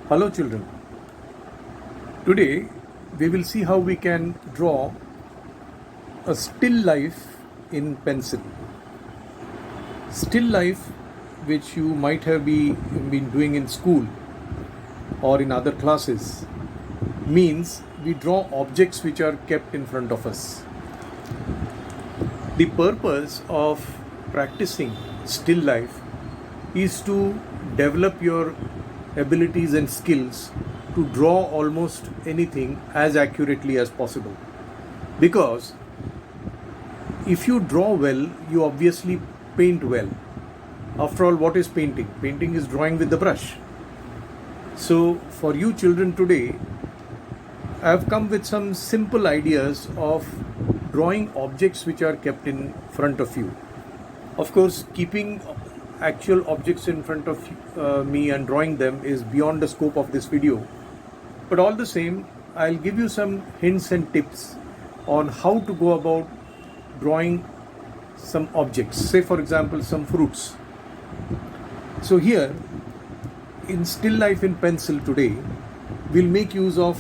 Hello children. Today we will see how we can draw a still life in pencil. Still life which you might have been doing in school or in other classes means we draw objects which are kept in front of us. The purpose of practicing still life is to develop your abilities and skills to draw almost anything as accurately as possible. Because if you draw well, you obviously paint well. After all, what is painting? Painting is drawing with the brush. So for you children today, I have come with some simple ideas of drawing objects which are kept in front of you. Of course, keeping actual objects in front of me and drawing them is beyond the scope of this video. But all the same, I'll give you some hints and tips on how to go about drawing some objects. Say for example, some fruits. So here, in still life in pencil today, we'll make use of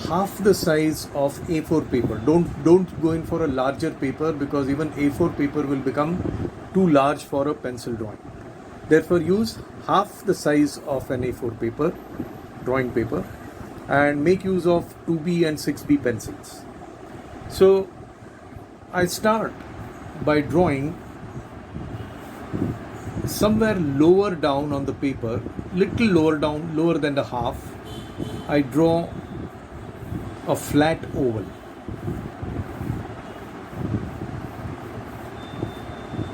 half the size of A4 paper. Don't go in for a larger paper, because even A4 paper will become too large for a pencil drawing. Therefore, use half the size of an A4 paper, drawing paper, and make use of 2B and 6B pencils. So I start by drawing somewhere lower down on the paper, little lower down, lower than the half. I draw a flat oval.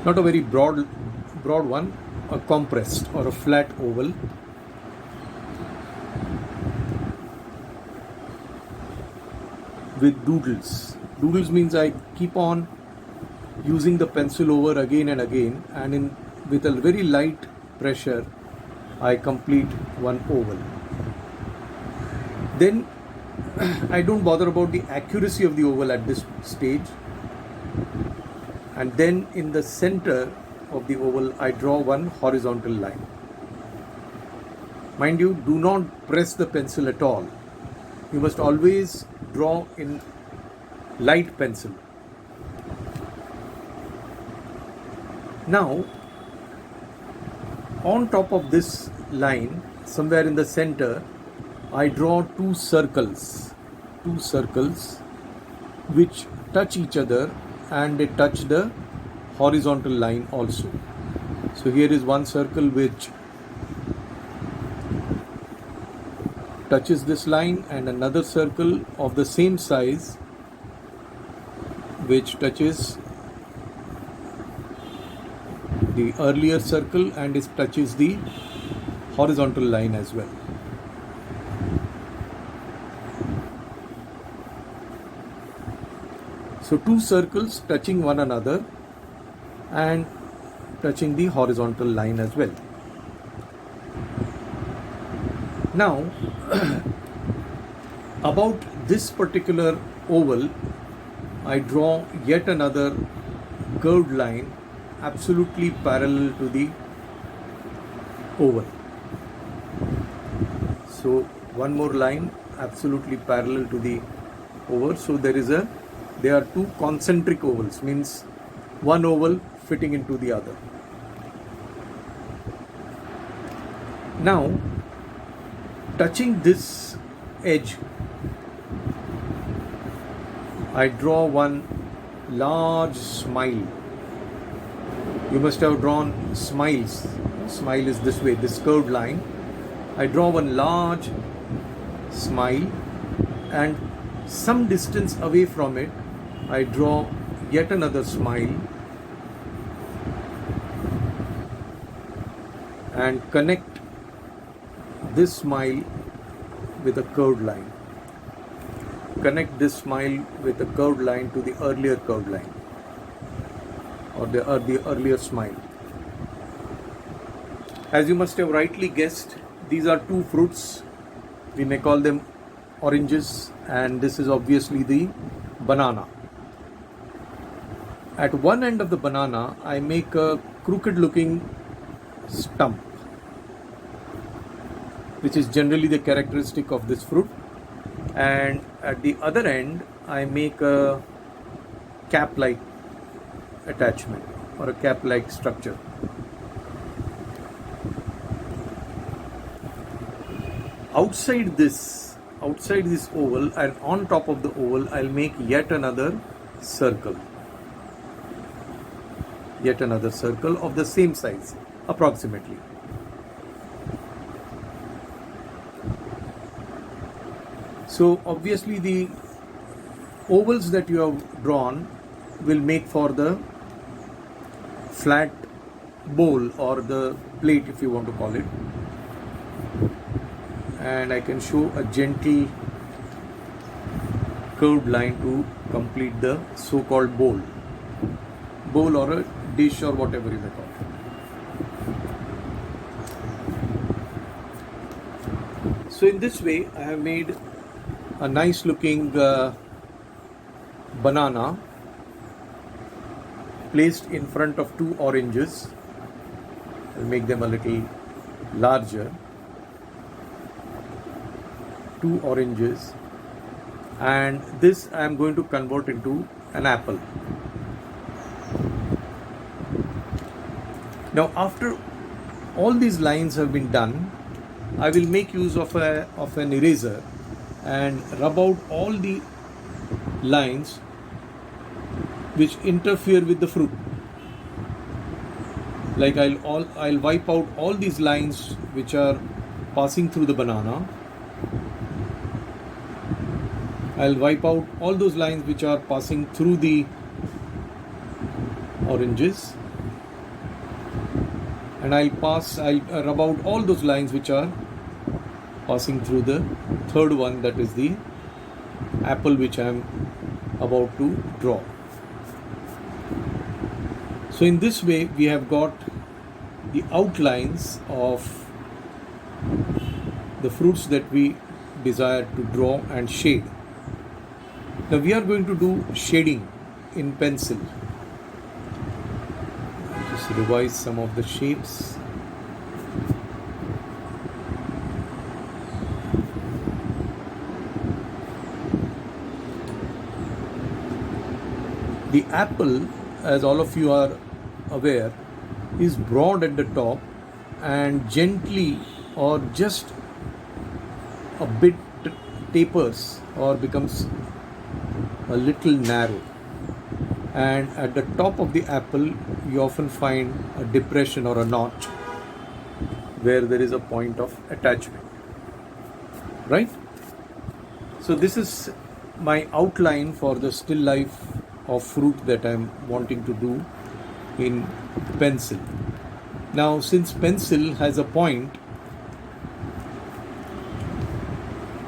Not a very broad one, a compressed or a flat oval. With doodles. Doodles means I keep on using the pencil over again and again, and with a very light pressure I complete one oval. Then I don't bother about the accuracy of the oval at this stage, and then in the center of the oval I draw one horizontal line. Mind you, do not press the pencil at all. You must always draw in light pencil. Now, on top of this line, somewhere in the center, I draw two circles which touch each other, and they touch the horizontal line also. So here is one circle which touches this line, and another circle of the same size which touches the earlier circle and it touches the horizontal line as well. So two circles touching one another and touching the horizontal line as well. Now, about this particular oval, I draw yet another curved line absolutely parallel to the oval. So one more line absolutely parallel to the oval. So there are two concentric ovals, means one oval fitting into the other. Now, touching this edge, I draw one large smile. You must have drawn smiles. Smile is this way, this curved line. I draw one large smile, and some distance away from it, I draw yet another smile and connect this smile with a curved line. Connect this smile with a curved line to the earlier curved line, or the earlier smile. As you must have rightly guessed, these are two fruits. We may call them oranges, and this is obviously the banana. At one end of the banana, I make a crooked looking stump. which is generally the characteristic of this fruit. And at the other end, I make a cap-like attachment or a cap-like structure. Outside this oval, and on top of the oval, I'll make yet another circle of the same size approximately. So obviously the ovals that you have drawn will make for the flat bowl or the plate, if you want to call it. And I can show a gentle curved line to complete the so-called bowl or a dish or whatever you may call it. So in this way, I have made a nice looking banana placed in front of two oranges. I'll make them a little larger. Two oranges, and this I am going to convert into an apple. Now after all these lines have been done, I will make use of an eraser and rub out all the lines which interfere with the fruit. Like I'll wipe out all these lines which are passing through the banana. I'll wipe out all those lines which are passing through the oranges, and I'll rub out all those lines which are passing through the third one, that is the apple which I am about to draw. So in this way we have got the outlines of the fruits that we desire to draw and shade. Now we are going to do shading in pencil. I'll just revise some of the shapes. The apple, as all of you are aware, is broad at the top and gently or just a bit tapers or becomes a little narrow, and at the top of the apple you often find a depression or a notch where there is a point of attachment, right? So this is my outline for the still life of fruit that I am wanting to do in pencil. Now since pencil has a point,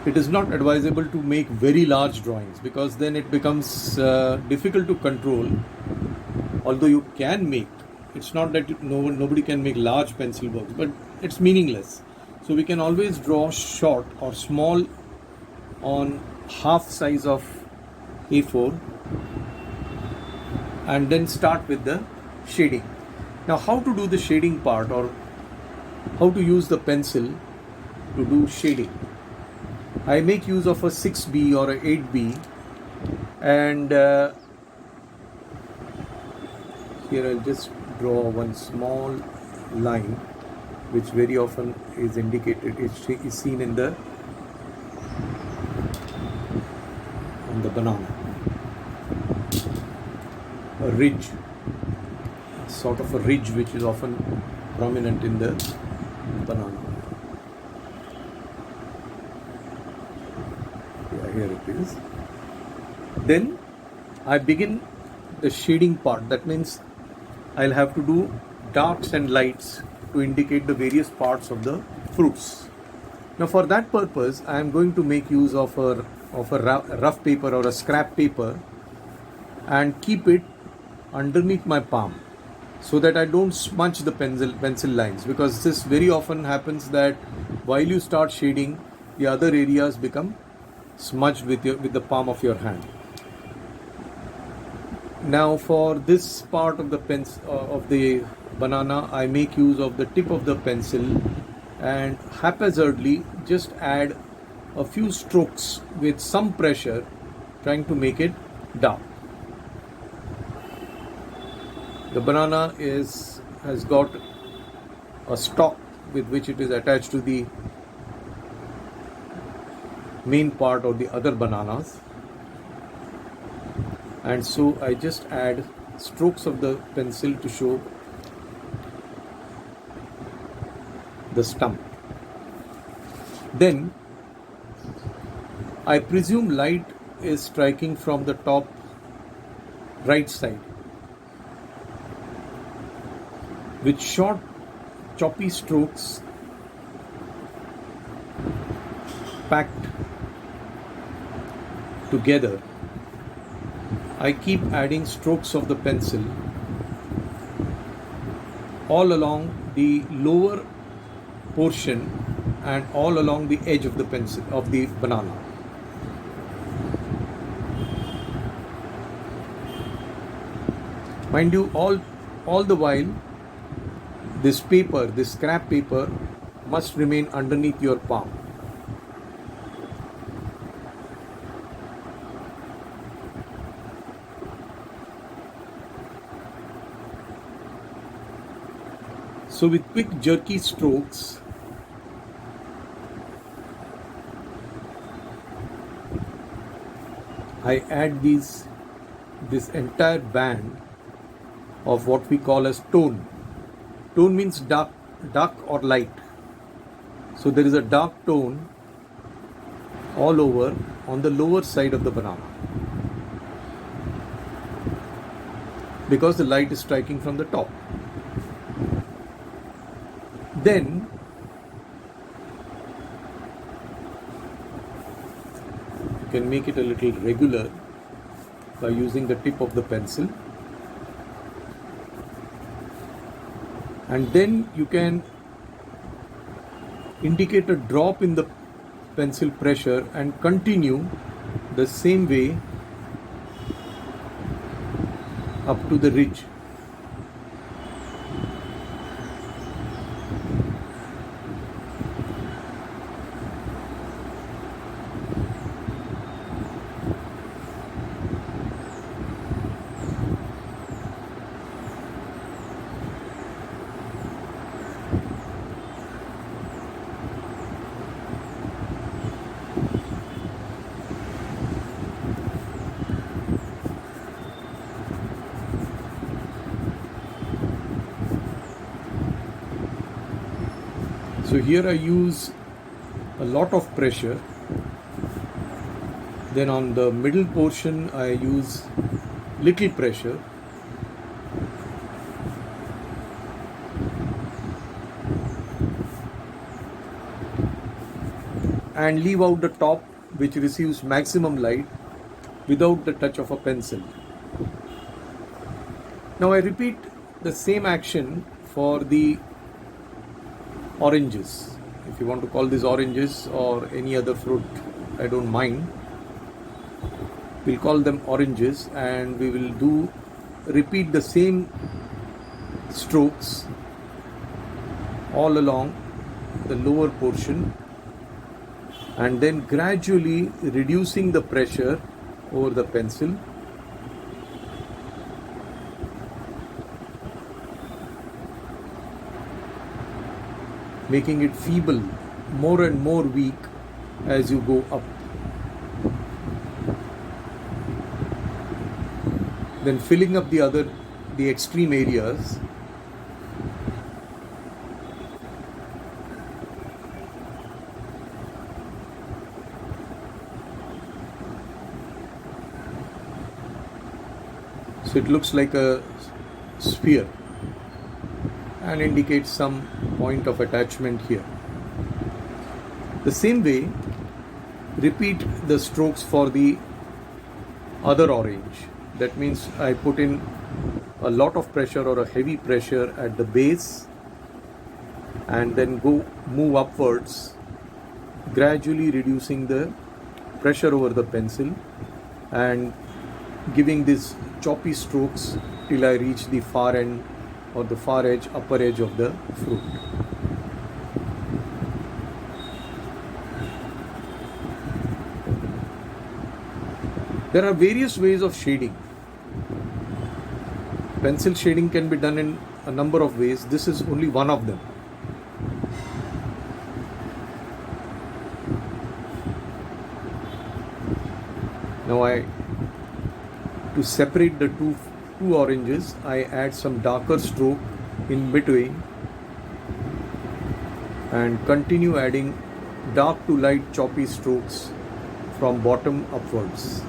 it is not advisable to make very large drawings because then it becomes difficult to control. Although you can make, it's not that nobody can make large pencil works, but it's meaningless. So we can always draw short or small on half size of A4 and then start with the shading. Now how to do the shading part, or how to use the pencil to do shading? I make use of a 6B or a 8B, and here I'll just draw one small line which very often is indicated, is seen on the banana. A ridge, sort of a ridge which is often prominent in the banana. Here it is. Then I begin the shading part. That means I'll have to do darks and lights to indicate the various parts of the fruits. Now for that purpose I am going to make use of a rough paper or a scrap paper and keep it underneath my palm so that I don't smudge the pencil lines, because this very often happens that while you start shading, the other areas become smudged with the palm of your hand. Now for this part of the banana, I make use of the tip of the pencil and haphazardly just add a few strokes with some pressure, trying to make it dark. The banana has got a stalk with which it is attached to the main part or the other bananas, and so I just add strokes of the pencil to show the stump. Then I presume light is striking from the top right side. With short choppy strokes packed together, I keep adding strokes of the pencil all along the lower portion and all along the edge of the pencil of the banana. Mind you, all the while, this paper, this scrap paper, must remain underneath your palm. So with quick jerky strokes, I add this entire band of what we call as tone. Tone means dark or light. So there is a dark tone all over on the lower side of the banana, because the light is striking from the top. Then you can make it a little regular by using the tip of the pencil, and then you can indicate a drop in the pencil pressure and continue the same way up to the ridge. So here I use a lot of pressure. Then on the middle portion I use little pressure. And leave out the top, which receives maximum light without the touch of a pencil. Now I repeat the same action for the oranges. If you want to call these oranges or any other fruit, I don't mind. We'll call them oranges, and we will repeat the same strokes all along the lower portion, and then gradually reducing the pressure over the pencil, making it feeble, more and more weak as you go up. Then filling up the extreme areas. So it looks like a sphere and indicates some point of attachment here. The same way, repeat the strokes for the other orange. That means I put in a lot of pressure or a heavy pressure at the base, and then move upwards, gradually reducing the pressure over the pencil and giving these choppy strokes till I reach the far end or the far edge, upper edge of the fruit. There are various ways of shading. Pencil shading can be done in a number of ways. This is only one of them. Now to separate the two oranges, I add some darker stroke in between and continue adding dark to light choppy strokes from bottom upwards.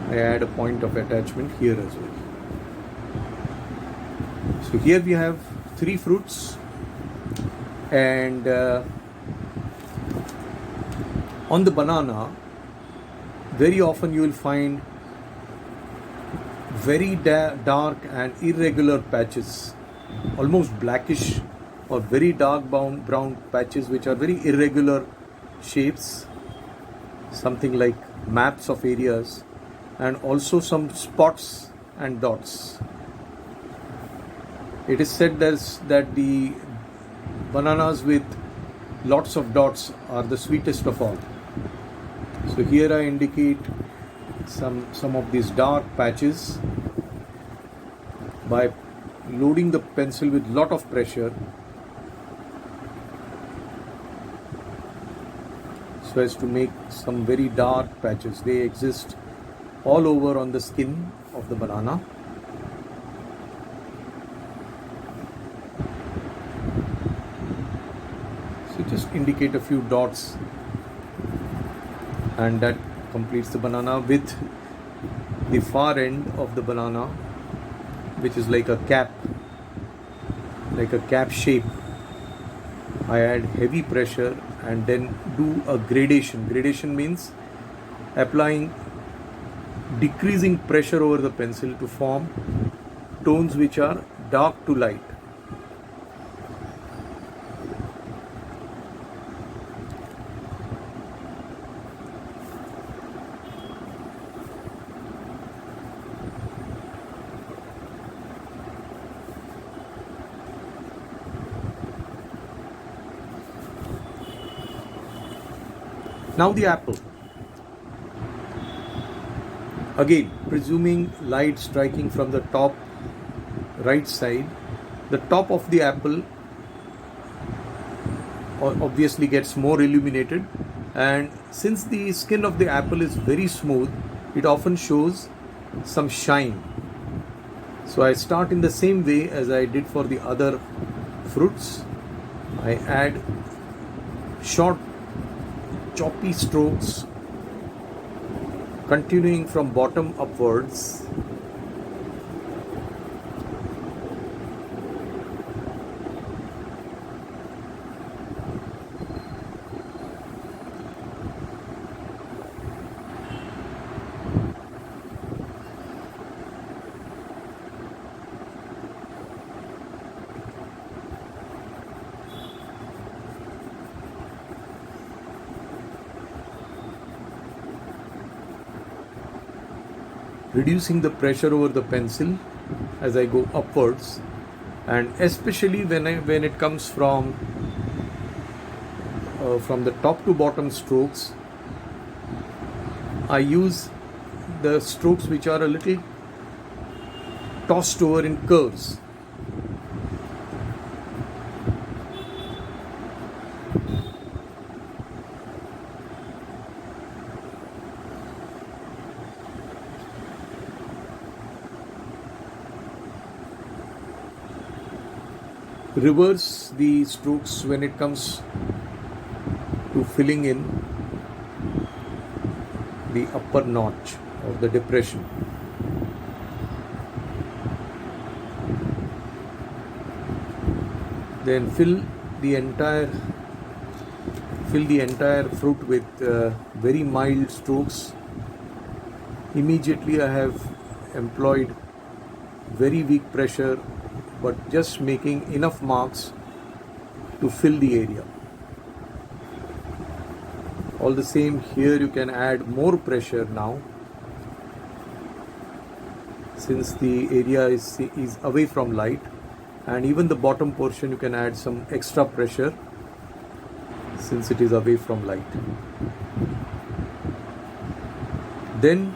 I add a point of attachment here as well. So here we have 3 fruits, and on the banana, very often you will find very dark and irregular patches, almost blackish or very dark brown patches which are very irregular shapes, something like maps of areas, and also some spots and dots. It is said that the bananas with lots of dots are the sweetest of all. So here I indicate some of these dark patches by loading the pencil with lot of pressure so as to make some very dark patches. They exist all over on the skin of the banana. So just indicate a few dots, and that completes the banana. With the far end of the banana, which is like a cap shape, I add heavy pressure and then do a gradation. Gradation means applying decreasing pressure over the pencil to form tones which are dark to light. Now the apple. Again, presuming light striking from the top right side, the top of the apple obviously gets more illuminated, and since the skin of the apple is very smooth, it often shows some shine. So I start in the same way as I did for the other fruits. I add short choppy strokes continuing from bottom upwards. Reducing the pressure over the pencil as I go upwards, and especially when it comes from the top to bottom strokes, I use the strokes which are a little tossed over in curves. Reverse the strokes when it comes to filling in the upper notch or the depression. Then fill the entire fruit with very mild strokes. Immediately I have employed very weak pressure, but just making enough marks to fill the area. All the same, here you can add more pressure now, since the area is away from light, and even the bottom portion you can add some extra pressure since it is away from light. Then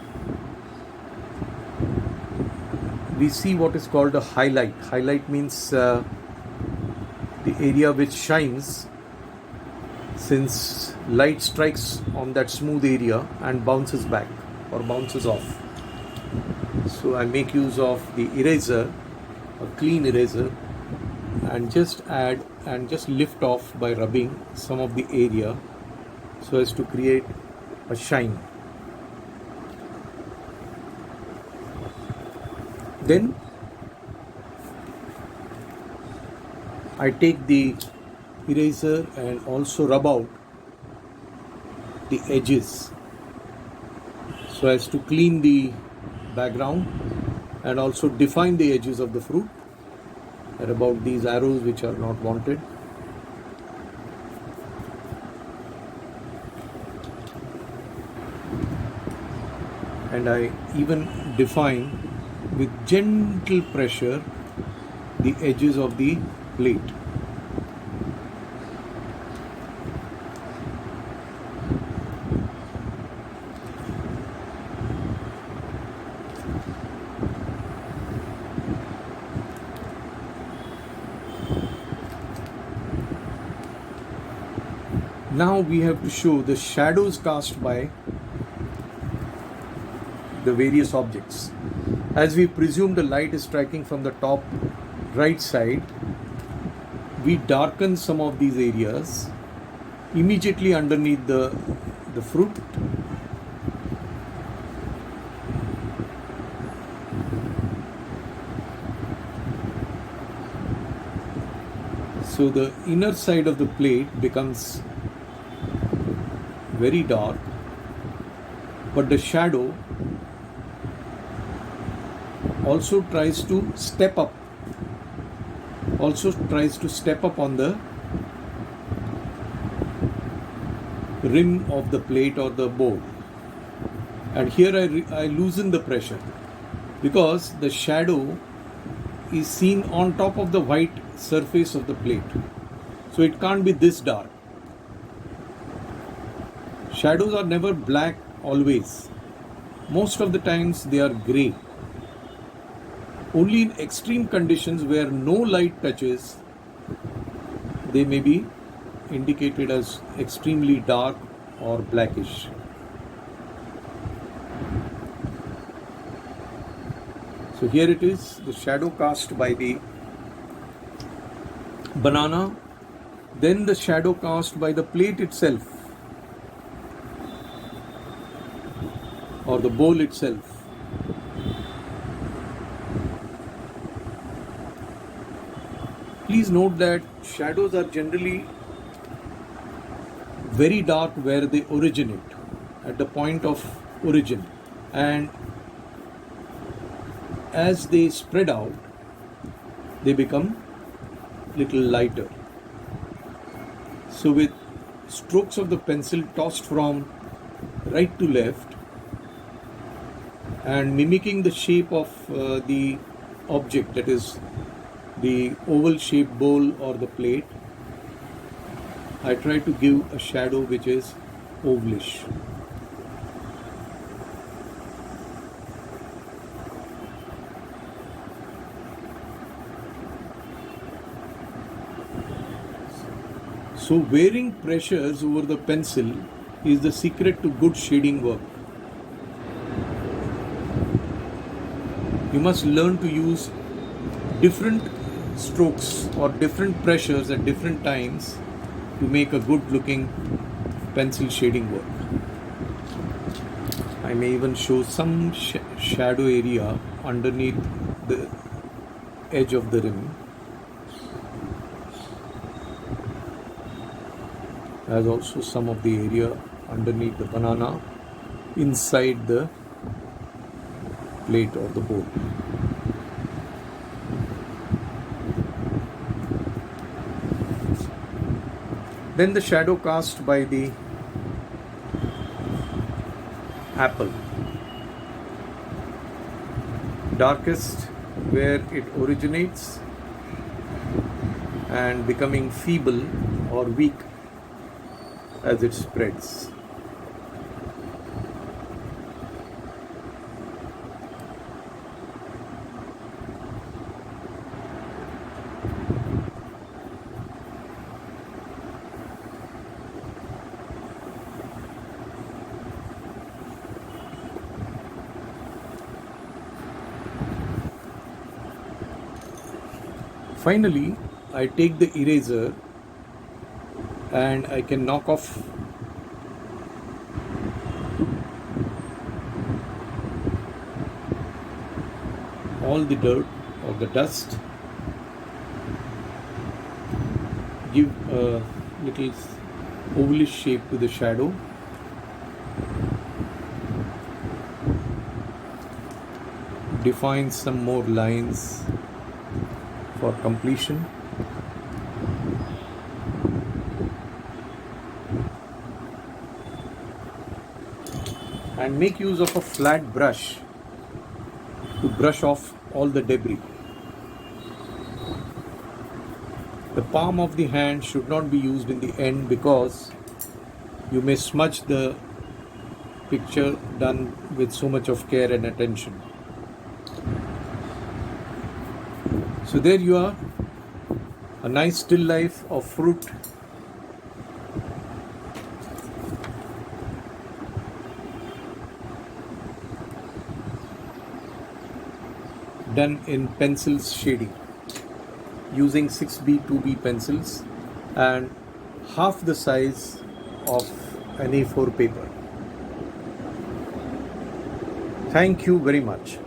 we see what is called a highlight. Highlight means the area which shines, since light strikes on that smooth area and bounces back or bounces off. So I make use of the eraser, a clean eraser, and just add and just lift off by rubbing some of the area so as to create a shine. Then I take the eraser and also rub out the edges so as to clean the background and also define the edges of the fruit and about these arrows which are not wanted. And I even define with gentle pressure the edges of the plate. Now we have to show the shadows cast by the various objects. As we presume the light is striking from the top right side, we darken some of these areas immediately underneath the fruit. So the inner side of the plate becomes very dark, but the shadow also tries to step up on the rim of the plate or the bowl. And here I loosen the pressure because the shadow is seen on top of the white surface of the plate, so it can't be this dark. Shadows are never black always. Most of the times they are grey. Only in extreme conditions where no light touches, they may be indicated as extremely dark or blackish. So here it is, the shadow cast by the banana, then the shadow cast by the plate itself or the bowl itself. Please note that shadows are generally very dark where they originate, at the point of origin, and as they spread out, they become little lighter. So with strokes of the pencil tossed from right to left and mimicking the shape of the object, that is the oval shaped bowl or the plate, I try to give a shadow which is ovalish. So varying pressures over the pencil is the secret to good shading work. You must learn to use different strokes or different pressures at different times to make a good looking pencil shading work. I may even show some shadow area underneath the edge of the rim, as also some of the area underneath the banana inside the plate or the bowl. Then the shadow cast by the apple, darkest where it originates and becoming feeble or weak as it spreads. Finally, I take the eraser and I can knock off all the dirt or the dust, give a little ovalish shape to the shadow, define some more lines for completion. And make use of a flat brush to brush off all the debris. The palm of the hand should not be used in the end because you may smudge the picture done with so much of care and attention. So there you are, a nice still life of fruit done in pencils shading using 6B 2B pencils and half the size of an A4 paper. Thank you very much.